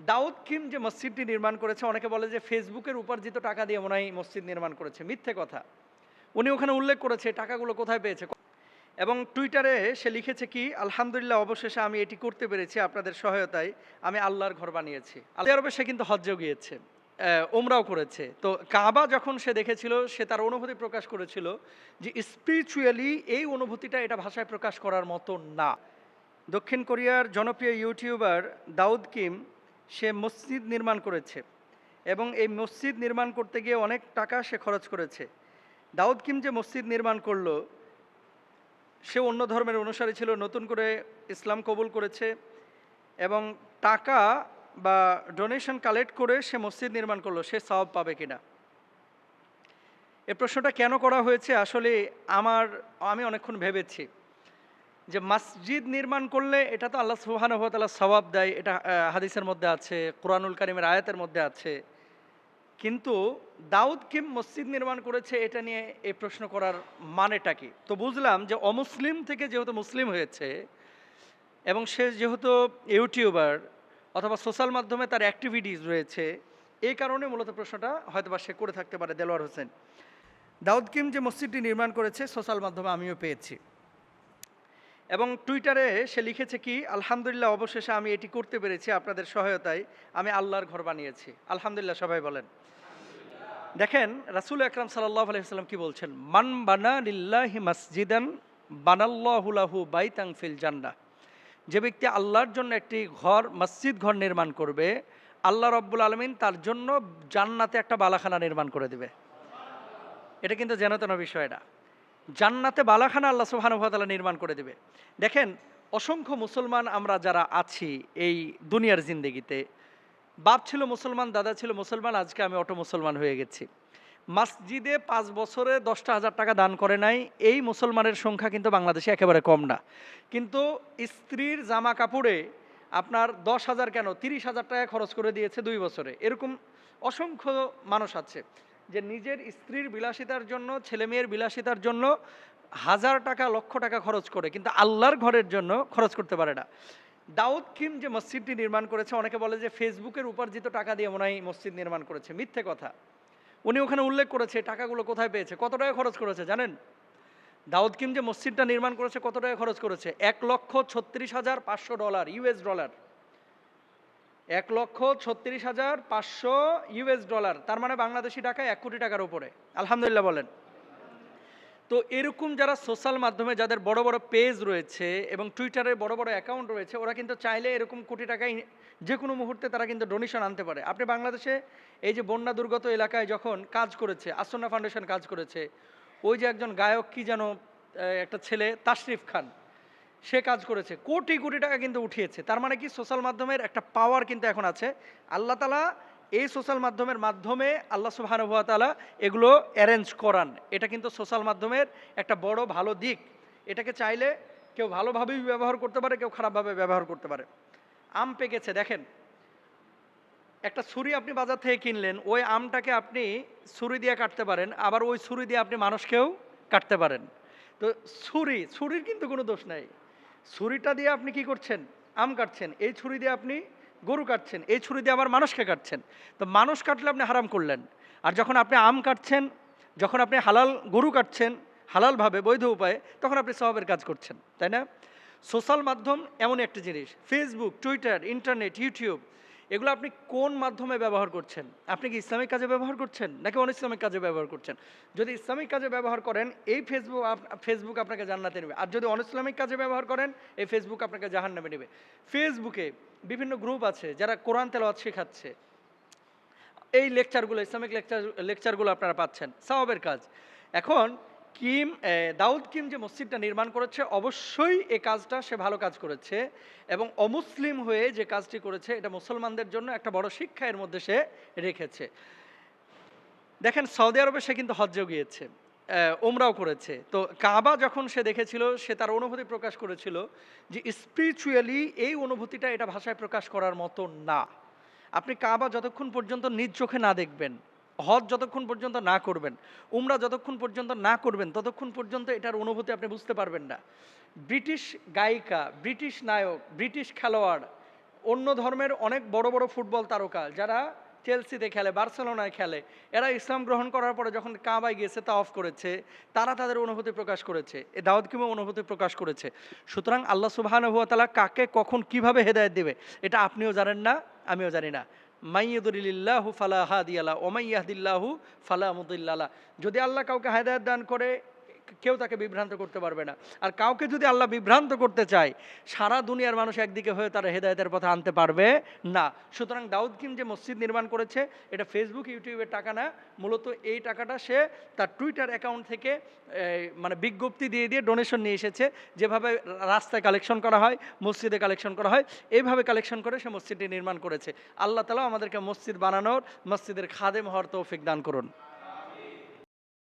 দাউদ Kim যে মসজিদটি নির্মাণ করেছে, অনেকে বলে যে ফেসবুকের উপার্জিত টাকা দিয়ে মনে হয় মসজিদ নির্মাণ করেছে। মিথ্যে কথা। উনি ওখানে উল্লেখ করেছে টাকাগুলো কোথায় পেয়েছে। এবং টুইটারে সে লিখেছে কি, আলহামদুলিল্লাহ অবশেষে আমি এটি করতে পেরেছি আপনাদের সহায়তায়। আমি আল্লাহর ঘর বানিয়েছি। সৌদি আরবে সে কিন্তু হজ্জেও গিয়েছে, ওমরাও করেছে। তো কাবা যখন সে দেখেছিল, সে তার অনুভূতি প্রকাশ করেছিল যে স্পিরিচুয়ালি এই অনুভূতিটা এটা ভাষায় প্রকাশ করার মতো না। দক্ষিণ কোরিয়ার জনপ্রিয় ইউটিউবার দাউদ কিম সে মসজিদ নির্মাণ করেছে এবং এই মসজিদ নির্মাণ করতে গিয়ে অনেক টাকা সে খরচ করেছে। দাউদ কিম যে মসজিদ নির্মাণ করলো, সে অন্য ধর্মের অনুসারী ছিল, নতুন করে ইসলাম কবুল করেছে এবং টাকা বা ডোনেশন কালেক্ট করে সে মসজিদ নির্মাণ করলো। সে সওয়াব পাবে কিনা? এই প্রশ্নটা কেন করা হয়েছে আসলে আমি অনেকক্ষণ ভেবেছি যে মসজিদ নির্মাণ করলে এটা তো আল্লাহ সুবহানাহু ওয়া তাআলা সওয়াব দেয়, এটা হাদিসের মধ্যে আছে, কুরআনুল কারীমের আয়াতের মধ্যে আছে। কিন্তু দাউদ কিম মসজিদ নির্মাণ করেছে, এটা নিয়ে এই প্রশ্ন করার মানেটা কি? তো বুঝলাম যে অমুসলিম থেকে যেহেতু মুসলিম হয়েছে এবং সে যেহেতু ইউটিউবার অথবা সোশ্যাল মাধ্যমে তার অ্যাক্টিভিটিস রয়েছে, এই কারণে মূলত প্রশ্নটা হয়তোবা সে করে থাকতে পারে। দেলোয়ার হোসেন দাউদ কিম যে মসজিদটি নির্মাণ করেছে, সোশ্যাল মাধ্যমে আমিও পেয়েছি। এবং টুইটারে সে লিখেছে কি, আলহামদুলিল্লাহ অবশেষে আমি এটি করতে পেরেছি আপনাদের সহায়তায়। আমি আল্লাহর ঘর বানিয়েছি। আলহামদুলিল্লাহ সবাই বলেন। দেখেন রাসূল আকরাম সাল্লাল্লাহু আলাইহি ওয়াসাল্লাম কি বলছেন, মান বানা লিল্লাহি মাসজিদান বানাল্লাহু লাহু বাইতান ফিল জান্নাহ। যে ব্যক্তি আল্লাহর জন্য একটি ঘর, মসজিদ ঘর নির্মাণ করবে, আল্লাহ রাব্বুল আলামিন তার জন্য জান্নাতে একটা বালাখানা নির্মাণ করে দিবে। এটা কিন্তু যেনতেন বিষয় না। জান্নাতে বালাখানা আল্লাহ সুবহানাহু ওয়া তাআলা নির্মাণ করে দিবে। দেখেন অসংখ্য মুসলমান আমরা যারা আছি এই দুনিয়ার জিন্দেগিতে, বাপ ছিল মুসলমান, দাদা ছিল মুসলমান, আজকে আমি অটো মুসলমান হয়ে গেছি। মসজিদে ৫ বছরে ১০,০০০ টাকা দান করে নাই, এই মুসলমানের সংখ্যা কিন্তু বাংলাদেশে একেবারে কম না। কিন্তু স্ত্রীর জামা কাপড়ে আপনার ১০,০০০ কেন ৩০,০০০ টাকা খরচ করে দিয়েছে ২ বছরে। এরকম অসংখ্য মানুষ আছে যে নিজের স্ত্রীর বিলাসিতার জন্য, ছেলেমেয়ের বিলাসিতার জন্য হাজার টাকা, লক্ষ টাকা খরচ করে, কিন্তু আল্লাহর ঘরের জন্য খরচ করতে পারে না। দাউদ কিম যে মসজিদটি নির্মাণ করেছে, অনেকে বলে যে ফেসবুকের উপার্জিত টাকা দিয়ে মনে হয় মসজিদ নির্মাণ করেছে। মিথ্যে কথা। উনি ওখানে উল্লেখ করেছে টাকাগুলো কোথায় পেয়েছে, কত টাকা খরচ করেছে জানেন? দাউদ কিম যে মসজিদটা নির্মাণ করেছে কত টাকা খরচ করেছে? $1,36,500 ইউএস ডলার। $1,36,500 ইউএস ডলার, তার মানে বাংলাদেশি টাকায় ১ কোটি টাকার উপরে। আলহামদুলিল্লাহ বলেন। তো এরকম যারা সোশ্যাল মাধ্যমে যাদের বড় বড় পেজ রয়েছে এবং টুইটারে বড় বড় অ্যাকাউন্ট রয়েছে, ওরা কিন্তু চাইলে এরকম কোটি টাকায় যে কোনো মুহূর্তে তারা কিন্তু ডোনেশন আনতে পারে। আপনি বাংলাদেশে এই যে বন্যা দুর্গত এলাকায় যখন কাজ করেছে, আসন্না ফাউন্ডেশন কাজ করেছে, ওই যে একজন গায়ক কি যেন একটা ছেলে তাশরিফ খান, সে কাজ করেছে, কোটি কোটি টাকা কিন্তু উঠিয়েছে। তার মানে কি সোশ্যাল মাধ্যমের একটা পাওয়ার কিন্তু এখন আছে। আল্লাহ তাআলা এই সোশ্যাল মাধ্যমের মাধ্যমে আল্লাহ সুবহানাহু ওয়া তাআলা এগুলো অ্যারেঞ্জ করান। এটা কিন্তু সোশ্যাল মাধ্যমের একটা বড় ভালো দিক। এটাকে চাইলে কেউ ভালোভাবেই ব্যবহার করতে পারে, কেউ খারাপভাবে ব্যবহার করতে পারে। আম পেকেছে দেখেন, একটা ছুরি আপনি বাজার থেকে কিনলেন, ওই আমটাকে আপনি ছুরি দিয়ে কাটতে পারেন, আবার ওই ছুরি দিয়ে আপনি মানুষকেও কাটতে পারেন। তো ছুরির কিন্তু কোনো দোষ নাই। ছুরিটা দিয়ে আপনি কি করছেন? আম কাটছেন। এই ছুরি দিয়ে আপনি গরু কাটছেন। এই ছুরি দিয়ে আবার মানুষকে কাটছেন। তো মানুষ কাটলে আপনি হারাম করলেন। আর যখন আপনি আম কাটছেন, যখন আপনি হালাল গরু কাটছেন, হালালভাবে বৈধ উপায়ে, তখন আপনি সওয়াবের কাজ করছেন। তাই না? সোশ্যাল মাধ্যম এমন একটি জিনিস, ফেসবুক, টুইটার, ইন্টারনেট, ইউটিউব, এগুলো আপনি কোন মাধ্যমে ব্যবহার করছেন? আপনি কি ইসলামিক কাজে ব্যবহার করছেন নাকি অনইসলামিক কাজে ব্যবহার করছেন? যদি ইসলামিক কাজে ব্যবহার করেন, এই ফেসবুক আপনাকে জান্নাতে নেবে। আর যদি অনইসলামিক কাজে ব্যবহার করেন, এই ফেসবুক আপনাকে জাহান্নামে নেবে। ফেসবুকে বিভিন্ন গ্রুপ আছে যারা কোরআন তেলাওয়াত শেখাচ্ছে। এই লেকচারগুলো, ইসলামিক লেকচারগুলো আপনারা পাচ্ছেন, সওয়াবের কাজ। এখন দাউদ কিম যে মসজিদটা নির্মাণ করেছে, অবশ্যই এই কাজটা সে ভালো কাজ করেছে এবং অমুসলিম হয়ে যে কাজটি করেছে, এটা মুসলমানদের জন্য একটা বড় শিক্ষা এর মধ্যে সে রেখেছে। দেখেন সৌদি আরবে সে কিন্তু হজ্জেও গিয়েছে, ওমরাও করেছে। তো কাবা যখন সে দেখেছিল, সে তার অনুভূতি প্রকাশ করেছিল যে স্পিরিচুয়ালি এই অনুভূতিটা এটা ভাষায় প্রকাশ করার মতো না। আপনি কাবা যতক্ষণ পর্যন্ত নিজ চোখে না দেখবেন, হজ যতক্ষণ পর্যন্ত না করবেন, উমরা যতক্ষণ পর্যন্ত না করবেন, ততক্ষণ পর্যন্ত এটার অনুভূতি আপনি বুঝতে পারবেন না। ব্রিটিশ গায়িকা, ব্রিটিশ নায়ক, ব্রিটিশ খেলোয়াড়, অন্য ধর্মের অনেক বড় বড় ফুটবল তারকা যারা চেলসিতে খেলে, বার্সেলোনায় খেলে, এরা ইসলাম গ্রহণ করার পরে যখন কাবায় গিয়েছে তাওয়াফ করেছে, তারা তাদের অনুভূতি প্রকাশ করেছে, এই দাউদ কিমও অনুভূতি প্রকাশ করেছে। সুতরাং আল্লাহ সুবহানাহু ওয়া তাআলা কাকে কখন কিভাবে হেদায়েত দিবে এটা আপনিও জানেন না, আমিও জানি না। মাইয়ুদুলিল্লাহু ফালা হাদিয়া লাহু ওয়া মাইয়াহদিল্লাহু ফালা মুদিল্লা লাহু। যদি আল্লাহ কাউকে হেদায়েত দান করে, কেউ তাকে বিভ্রান্ত করতে পারবে না। আর কাউকে যদি আল্লাহ বিভ্রান্ত করতে চায়, সারা দুনিয়ার মানুষ একদিকে হয়ে তারা হেদায়েতের পথে আনতে পারবে না। সুতরাং দাউদ কিম যে মসজিদ নির্মাণ করেছে, এটা ফেসবুক ইউটিউবের টাকা না, মূলত এই টাকাটা সে তার টুইটার অ্যাকাউন্ট থেকে মানে বিজ্ঞপ্তি দিয়ে দিয়ে ডোনেশন নিয়ে এসেছে। যেভাবে রাস্তায় কালেকশন করা হয়, মসজিদে কালেকশন করা হয়, এইভাবে কালেকশন করে সে মসজিদটি নির্মাণ করেছে। আল্লাহ তাআলা আমাদেরকে মসজিদ বানানোর, মসজিদের খাদেম হওয়ার তৌফিক দান করুন।